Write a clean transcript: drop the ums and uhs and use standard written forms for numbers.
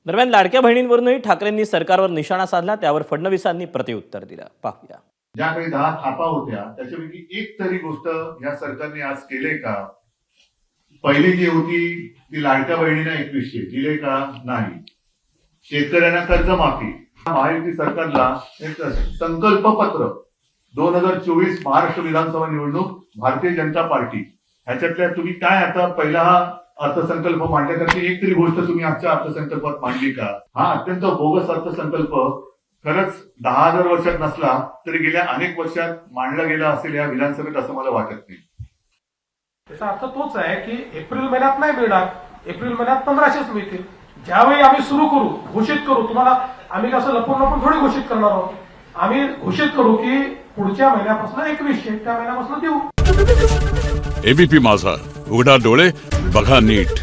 दरम्यान लाडक्या बहिणींवरूनही ठाकरेंनी सरकारवर निशाणा साधला, त्यावर फडणवीसांनी प्रतिउत्तर दिलं. पाहूया. ज्या काही 10 थापा होत्या त्याच्यापैकी एक तरी गोष्ट या सरकारने आज केले का? पहिली जी होती ती लाडक्या बहिणींना 2100 दिले का? नाही. शेतकऱ्यांना कर्जमाफी, महायुती सरकारला एक संकल्प पत्र 2024 महाराष्ट्र विधानसभा निवडणूक भारतीय जनता पार्टी ह्याच्यातल्या तुम्ही काय आता पहिला हा अर्थसंकल्प मांडला त्याची एक तरी गोष्ट तुम्ही आजच्या अर्थसंकल्पात मांडली का? हा अत्यंत बोगस अर्थसंकल्प खरंच 10,000 वर्षात नसला तरी गेल्या अनेक वर्षात मांडला गेला असेल या विधानसभेत असं मला वाटत नाही. त्याचा अर्थ तोच आहे की एप्रिल महिन्यात नाही मिळणार, एप्रिल महिन्यात 1500च मिळतील. ज्यावेळी आम्ही सुरू करू, घोषित करू, तुम्हाला आम्ही कसं लपून लपून थोडी घोषित करणार आहोत. आम्ही घोषित करू की पुढच्या महिन्यापासून 2100 त्या महिन्यापासून देऊ. एबीपी माझा, उघडा डोळे बघा नीट.